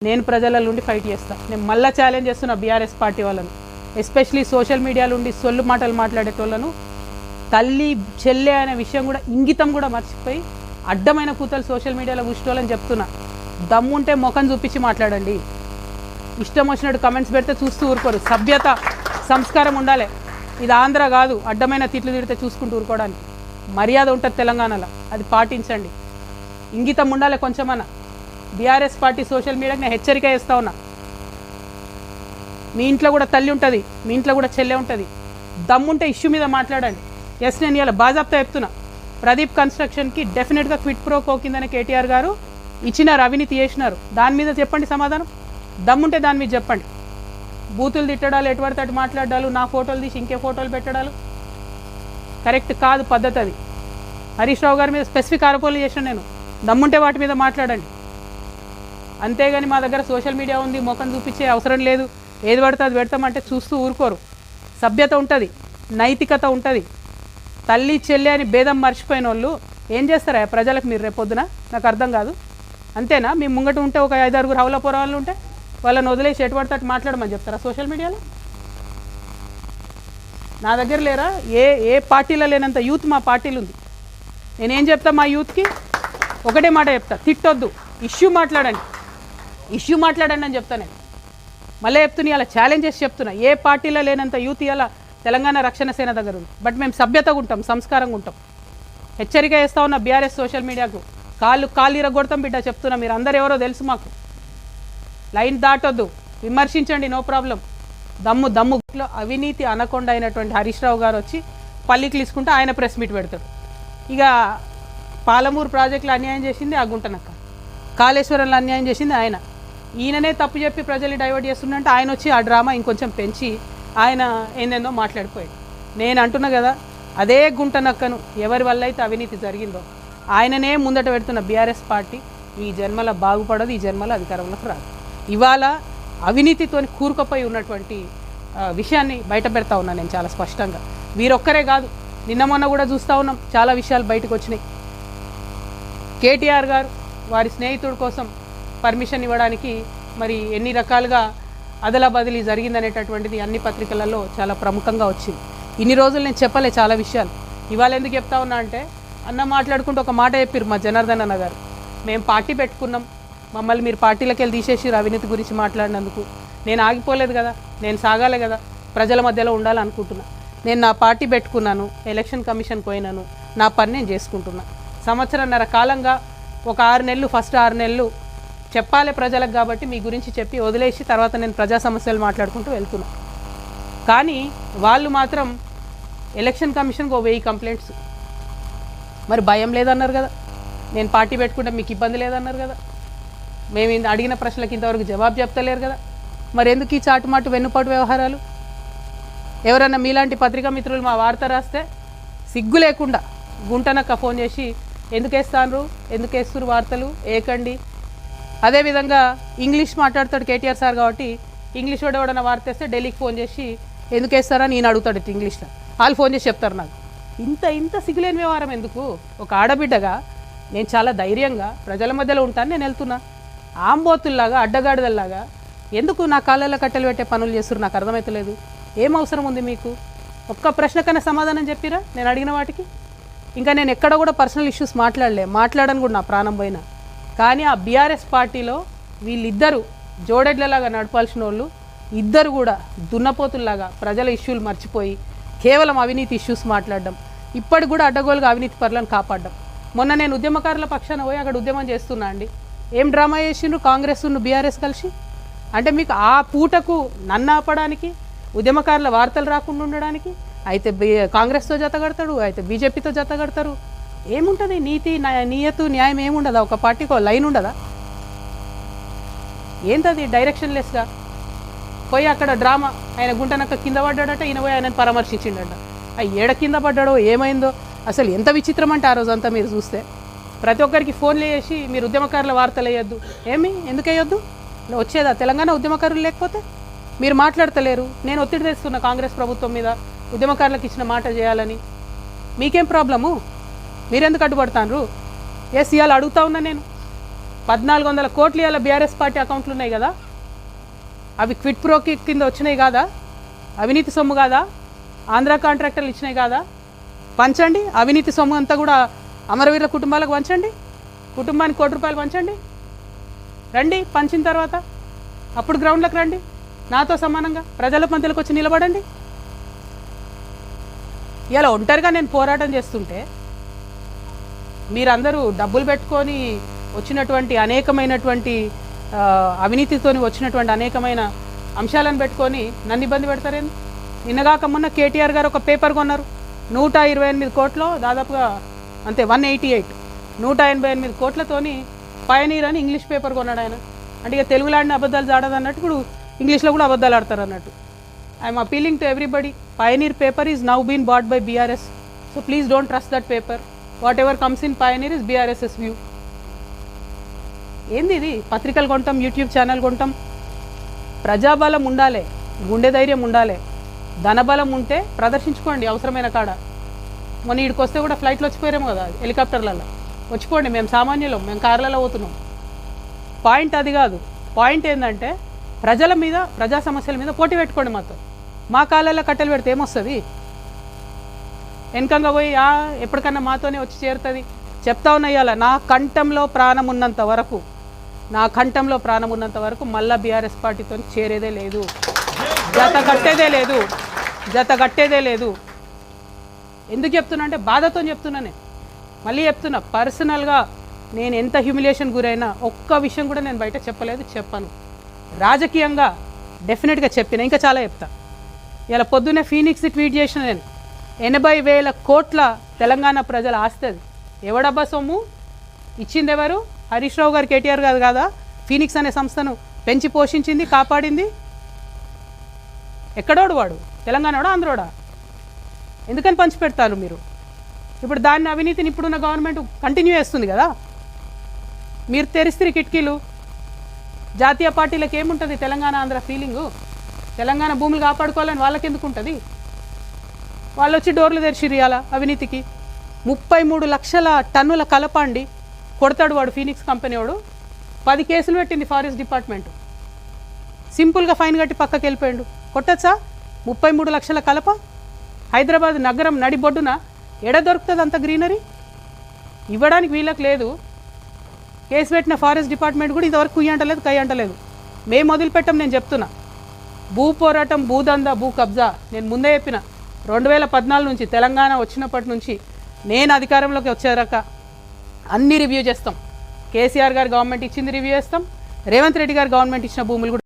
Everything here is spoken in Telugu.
నేను ప్రజల నుండి ఫైట్ చేస్తా. నేను మళ్ళీ ఛాలెంజ్ చేస్తున్నా బీఆర్ఎస్ పార్టీ వాళ్ళను, ఎస్పెషలీ సోషల్ మీడియాలో ఉండి సొల్లు మాటలు మాట్లాడేటోళ్ళను. తల్లి చెల్లె అనే విషయం కూడా ఇంగితం కూడా మర్చిపోయి అడ్డమైన కూతలు సోషల్ మీడియాలో కూర్చోవాలని చెప్తున్నా. దమ్ముంటే ముఖం చూపించి మాట్లాడండి. ఇష్టం వచ్చినట్టు కమెంట్స్ పెడితే చూస్తూ ఊరుకోరు. సభ్యత సంస్కారం ఉండాలి. ఇది ఆంధ్ర కాదు, అడ్డమైన తిట్లు తిడితే చూసుకుంటూ ఊరుకోవడానికి. మర్యాద ఉంటుంది తెలంగాణలో, అది పాటించండి. ఇంగితం ఉండాలి కొంచెమన్నా. బీఆర్ఎస్ పార్టీ సోషల్ మీడియాకి నేను హెచ్చరిక చేస్తా ఉన్నా. మీ ఇంట్లో కూడా తల్లి ఉంటుంది, మీ ఇంట్లో కూడా చెల్లె ఉంటుంది. దమ్ముంటే ఇష్యూ మీద మాట్లాడండి. ఎస్, నేను ఇలా బాజాబ్తా చెప్తున్నా. ప్రదీప్ కన్స్ట్రక్షన్కి డెఫినెట్గా క్విట్ ప్రో కో కిందనే కేటీఆర్ గారు ఇచ్చినారు, అవినీతి చేసినారు. దాని మీద చెప్పండి సమాధానం. దమ్ముంటే దాని మీద చెప్పండి. బూతులు తిట్టడాలు, ఎటువడితే అటు మాట్లాడాలు, నా ఫోటోలు తీసి ఇంకే ఫోటోలు పెట్టడాలు కరెక్ట్ కాదు, పద్ధతి అది. హరీష్ రావు గారి మీద స్పెసిఫిక్ ఆరోపణలు చేసిన నేను. దమ్ముంటే వాటి మీద మాట్లాడండి. అంతేగాని మా దగ్గర సోషల్ మీడియా ఉంది, ముఖం చూపించే అవసరం లేదు, ఏది పడితే అది పెడతామంటే చూస్తూ ఊరుకోరు. సభ్యత ఉంటుంది, నైతికత ఉంటుంది. తల్లి చెల్లి అని భేదం మర్చిపోయిన వాళ్ళు ఏం చేస్తారా ప్రజలకు? మీరు రేపొద్దున నాకు అర్థం కాదు. అంతేనా? మీ ముంగట ఉంటే ఒక 5-6 హౌల పోరాళ్ళు ఉంటే వాళ్ళని వదిలేసి ఎటు పడితే అటు మాట్లాడమని చెప్తారా సోషల్ మీడియాలో? నా దగ్గర లేరా? ఏ పార్టీలో లేనంత యూత్ మా పార్టీలు ఉంది. నేనేం చెప్తా మా యూత్కి? ఒకటే మాట చెప్తా, తిట్టొద్దు, ఇష్యూ మాట్లాడండి. ఇష్యూ మాట్లాడండి అని చెప్తా నేను. మళ్ళీ చెప్తున్నా, ఇలా ఛాలెంజ్ చేసి చెప్తున్నా. ఏ పార్టీలో లేనంత యూత్ ఇలా తెలంగాణ రక్షణ సేన దగ్గర ఉంది. బట్ మేము సభ్యతగా ఉంటాం, సంస్కారంగా ఉంటాం. హెచ్చరిక చేస్తా ఉన్నా బీఆర్ఎస్ సోషల్ మీడియాకు. కాళ్ళు ఇరగొడతాం బిడ్డ, చెప్తున్నా. మీరు అందరు ఎవరో తెలుసు మాకు. లైన్ దాటొద్దు, విమర్శించండి, నో ప్రాబ్లం. దమ్ములో అవినీతి అనకొండ అయినటువంటి హరీష్ రావు గారు వచ్చి పల్లికి తీసుకుంటే ఆయన ప్రెస్ మీట్ పెడతాడు. ఇక పాలమూరు ప్రాజెక్టులో అన్యాయం చేసింది ఆ గుంటనక్క, కాళేశ్వరంలో అన్యాయం చేసింది ఆయన. ఈయననే తప్పు చెప్పి ప్రజల్ని డైవర్ట్ చేస్తుందంటే ఆయన వచ్చి ఆ డ్రామా ఇంకొంచెం పెంచి ఆయన ఏందేందో మాట్లాడిపోయాడు. నేను అంటున్నా కదా, అదే గుంటనక్కను ఎవరి వల్ల అయితే అవినీతి జరిగిందో ఆయననే ముందట పెడుతున్న బీఆర్ఎస్ పార్టీ ఈ జన్మల బాగుపడదు, ఈ జన్మల అధికారంలోకి రాదు. ఇవాళ అవినీతితో కూరుకుపోయి ఉన్నటువంటి విషయాన్ని బయట పెడతా ఉన్నా నేను చాలా స్పష్టంగా. వీరొక్కరే కాదు, నిన్న మొన్న కూడా చూస్తూ ఉన్నాం, చాలా విషయాలు బయటకు వచ్చినాయి. కేటీఆర్ గారు వారి స్నేహితుడి కోసం పర్మిషన్ ఇవ్వడానికి మరి ఎన్ని రకాలుగా అదలా బదిలీ జరిగిందనేటటువంటిది అన్ని పత్రికలలో చాలా ప్రముఖంగా వచ్చింది. ఇన్ని రోజులు నేను చెప్పలే చాలా విషయాలు. ఇవాళ ఎందుకు చెప్తా ఉన్నా అంటే, అన్న మాట్లాడుకుంటూ ఒక మాట చెప్పారు మా జనార్దన్ అన్న గారు. మేము పార్టీ పెట్టుకున్నాం, మమ్మల్ని మీరు పార్టీలకు వెళ్ళి తీసేసి అవినీతి గురించి మాట్లాడినందుకు. నేను ఆగిపోలేదు కదా, నేను సాగాలి కదా, ప్రజల మధ్యలో ఉండాలనుకుంటున్నా. నేను నా పార్టీ పెట్టుకున్నాను, ఎలక్షన్ కమిషన్ పోయినాను, నా పని నేను చేసుకుంటున్నా. సంవత్సరన్నర కాలంగా ఒక 6 నెలలు, ఫస్ట్ 6 నెలలు చెప్పాలి ప్రజలకు కాబట్టి మీ గురించి చెప్పి వదిలేసి తర్వాత నేను ప్రజా సమస్యలు మాట్లాడుకుంటూ వెళ్తున్నా. కానీ వాళ్ళు మాత్రం ఎలక్షన్ కమిషన్కి 1000 కంప్లైంట్స్. మరి భయం లేదన్నారు కదా, నేను పార్టీ పెట్టుకుంటే మీకు ఇబ్బంది లేదన్నారు కదా, మేము అడిగిన ప్రశ్నలకు ఇంతవరకు జవాబు చెప్తలేరు కదా, మరి ఎందుకు ఈ చాటుమాటు వెన్నుపాటు వ్యవహారాలు? ఎవరన్నా మీలాంటి పత్రికా మిత్రులు మా వార్త రాస్తే సిగ్గు లేకుండా గుంటనక్క ఫోన్ చేసి ఎందుకు వేస్తాను, ఎందుకు వేస్తున్నారు వార్తలు ఏకండి. అదేవిధంగా ఇంగ్లీష్ మాట్లాడతాడు కేటీఆర్ సార్ కాబట్టి ఇంగ్లీష్ వాడు ఎవడన్నా వార్త వేస్తే ఢిల్లీకి ఫోన్ చేసి ఎందుకు వేస్తారని నేను అడుగుతాడు ఇంగ్లీష్లో. వాళ్ళు ఫోన్ చేసి చెప్తారు నాకు. ఇంత సిగ్గులేని వ్యవహారం ఎందుకు? ఒక ఆడబిడ్డగా నేను చాలా ధైర్యంగా ప్రజల మధ్యలో ఉంటాను, నేను వెళ్తున్నా. ఆంబోతుల్లాగా అడ్డగాడిదల్లాగా ఎందుకు నా కాళ్ళల్లో కట్టెలు పెట్టే పనులు చేస్తున్నారు? నాకు అర్థమవుతలేదు. ఏం అవసరం ఉంది మీకు? ఒక్క ప్రశ్న కన్నా సమాధానం చెప్పిరా నేను అడిగిన వాటికి? ఇంకా నేను ఎక్కడ కూడా పర్సనల్ ఇష్యూస్ మాట్లాడని కూడా నా ప్రాణం పోయినా. కానీ ఆ బీఆర్ఎస్ పార్టీలో వీళ్ళిద్దరూ జోడెడ్లలాగా నడపాల్సిన వాళ్ళు ఇద్దరు కూడా దున్నపోతుల్లాగా ప్రజల ఇష్యూలు మర్చిపోయి కేవలం అవినీతి ఇష్యూస్ మాట్లాడడం, ఇప్పటికి కూడా అడ్డగోలుగా అవినీతి పరులను కాపాడడం. మొన్న నేను ఉద్యమకారుల పక్షాన పోయి అక్కడ ఉద్యమం చేస్తున్నా అండి. ఏం డ్రామా చేసిండ్రు కాంగ్రెస్ బీఆర్ఎస్ కలిసి? అంటే మీకు ఆ పూటకు నన్ను ఆపడానికి, ఉద్యమకారుల వార్తలు రాకుండా ఉండడానికి అయితే కాంగ్రెస్తో జతగడతాడు, అయితే బీజేపీతో జతగడతారు. ఏముంటుంది? నీయతు న్యాయం ఏముండదా? ఒక పార్టీకి ఒక లైన్ ఉండదా? ఏంటది డైరెక్షన్లెస్గా పోయి అక్కడ డ్రామా. ఆయన గుంటనక్క కింద పడ్డాడట, ఈయన పోయి ఆయనను పరామర్శించిండట. ఏడ కింద పడ్డాడో ఏమైందో అసలు ఎంత విచిత్రం అంటే ఆ రోజంతా మీరు చూస్తే ప్రతి ఒక్కరికి ఫోన్లు చేసి మీరు ఉద్యమకారుల వార్తలు వేయొద్దు. ఎందుకు వేయొద్దు? వచ్చేదా తెలంగాణ ఉద్యమకారులు లేకపోతే? మీరు మాట్లాడతలేరు. నేను ఒత్తిడి తెస్తున్నా కాంగ్రెస్ ప్రభుత్వం మీద, ఉద్యమకారులకు ఇచ్చిన మాట చేయాలని. మీకేం ప్రాబ్లము? మీరెందుకు అడ్డుపడతారు? ఎస్, ఇవాళ అడుగుతా ఉన్నా నేను. 1400 కోట్లు ఇలా బీఆర్ఎస్ పార్టీ అకౌంట్లు ఉన్నాయి కదా, అవి క్విట్ ప్రో కింద వచ్చినాయి కాదా, అవినీతి సొమ్ము కాదా, ఆంధ్ర కాంట్రాక్టర్లు ఇచ్చినాయి కాదా? పంచండి. అవినీతి సొమ్ము అంతా కూడా అమరవీరుల కుటుంబాలకు పంచండి, కుటుంబానికి ₹1 పంచండి. రండి, పంచిన తర్వాత అప్పుడు గ్రౌండ్లకు రండి, నాతో సమానంగా ప్రజల పంతులకు వచ్చి నిలబడండి. ఇలా ఒంటరిగా నేను పోరాటం చేస్తుంటే మీరందరూ డబ్బులు పెట్టుకొని వచ్చినటువంటి అనేకమైనటువంటి అవినీతితో వచ్చినటువంటి అనేకమైన అంశాలను పెట్టుకొని నన్ను ఇబ్బంది పెడతారేంది? నిన్నగాక మొన్న కేటీఆర్ గారు ఒక పేపర్ కొన్నారు, 128 కోట్లు, దాదాపుగా అంతే 188, 188 కోట్లతోని పయనీర్ అని ఇంగ్లీష్ పేపర్ కొన్నాడు ఆయన. అంటే ఇక తెలుగులో ఆడిన అబద్ధాలు జాడదు అన్నట్టు ఇప్పుడు ఇంగ్లీష్లో కూడా అబద్ధాలు ఆడతారు అన్నట్టు. I'm appealing to everybody, Pioneer paper is now been bought by BRS, so please don't trust that paper. Whatever comes in Pioneer is BRS's view. ఏంది ఇది? పత్రికలు కొంటాం, యూట్యూబ్ ఛానల్ కొంటాం. ప్రజాబలం ఉండాలి, గుండె ధైర్యం ఉండాలి, ధనబలం ఉంటే ప్రదర్శించుకోండి అవసరమైన కాడ. మొన్న ఈడికి వస్తే కూడా ఫ్లైట్లో వచ్చిపోయారేమో కదా, హెలికాప్టర్లలో వచ్చిపోండి. మేము సామాన్యులం, మేము కార్లలో పోతున్నాం. పాయింట్ అది కాదు. పాయింట్ ఏంటంటే ప్రజల మీద, ప్రజా సమస్యల మీద పోటీ పెట్టుకోండి మాతో. మా కాళ్ళల్లో కట్టెలు పెడితే ఏమొస్తుంది? వెనకంగా పోయి ఎప్పటికన్నా మాతోనే వచ్చి చేరుతుంది. చెప్తా ఉన్నా ఇవాళ నా కంఠంలో ప్రాణం ఉన్నంత వరకు, నా కంఠంలో ప్రాణం ఉన్నంత వరకు మళ్ళీ బీఆర్ఎస్ పార్టీతో చేరేదే లేదు, జత కట్టేదే లేదు. ఎందుకు చెప్తున్నా అంటే బాధతో చెప్తున్నా. నేను మళ్ళీ చెప్తున్నా, పర్సనల్గా నేను ఎంత హ్యూమిలియేషన్ గురైనా ఒక్క విషయం కూడా నేను బయట చెప్పను. రాజకీయంగా డెఫినెట్గా చెప్పిన, ఇంకా చాలా చెప్తా. ఇలా పొద్దున్నే ఫీనిక్స్ ట్వీట్ చేసిన నేను, 80,000 కోట్ల తెలంగాణ ప్రజల ఆస్తి అది. ఎవడబ్బా సొమ్ము ఇచ్చింది? ఎవరు? హరీష్ రావు గారు, కేటీఆర్ గారు కాదా ఫీనిక్స్ అనే సంస్థను పెంచి పోషించింది, కాపాడింది? ఎక్కడోడు వాడు? తెలంగాణోడా, ఆంధ్రోడా? ఎందుకని పంచిపెడతారు మీరు? ఇప్పుడు దాన్ని, అవినీతిని ఇప్పుడున్న గవర్నమెంట్ కంటిన్యూ చేస్తుంది కదా. మీరు తెరిస్తే కిటికీలు. జాతీయ పార్టీలకు ఏముంటుంది తెలంగాణ ఆంధ్ర ఫీలింగు? తెలంగాణ భూములు కాపాడుకోవాలని వాళ్ళకి ఎందుకు ఉంటుంది? వాళ్ళు వచ్చి డోర్లు తెరిచిరు ఇవాళ అవినీతికి. 33 లక్షల టన్నుల కలప అండి కొడతాడు వాడు, ఫీనిక్స్ కంపెనీ వాడు. 10 కేసులు పెట్టింది ఫారెస్ట్ డిపార్ట్మెంట్. సింపుల్గా ఫైన్ కట్టి పక్కకి వెళ్ళిపోయాడు. కొట్టచ్చా? 33 లక్షల కలప హైదరాబాద్ నగరం నడిబొడ్డున ఎడ దొరుకుతుంది అంత గ్రీనరీ? ఇవ్వడానికి వీళ్ళకి లేదు. కేసు పెట్టిన ఫారెస్ట్ డిపార్ట్మెంట్ కూడా ఇంతవరకు కుయ్యంటలేదు, కయ్యంటలేదు. మేము మొదలుపెట్టాం. నేను చెప్తున్నా, భూ పోరాటం, భూదందా, భూ కబ్జా నేను ముందే చెప్పిన. 2014 నుంచి తెలంగాణ వచ్చినప్పటి నుంచి నేను అధికారంలోకి వచ్చేదాకా అన్ని రివ్యూ చేస్తాం. కేసీఆర్ గారు గవర్నమెంట్ ఇచ్చింది రివ్యూ చేస్తాం, రేవంత్ రెడ్డి గారు గవర్నమెంట్ ఇచ్చిన భూములు కూడా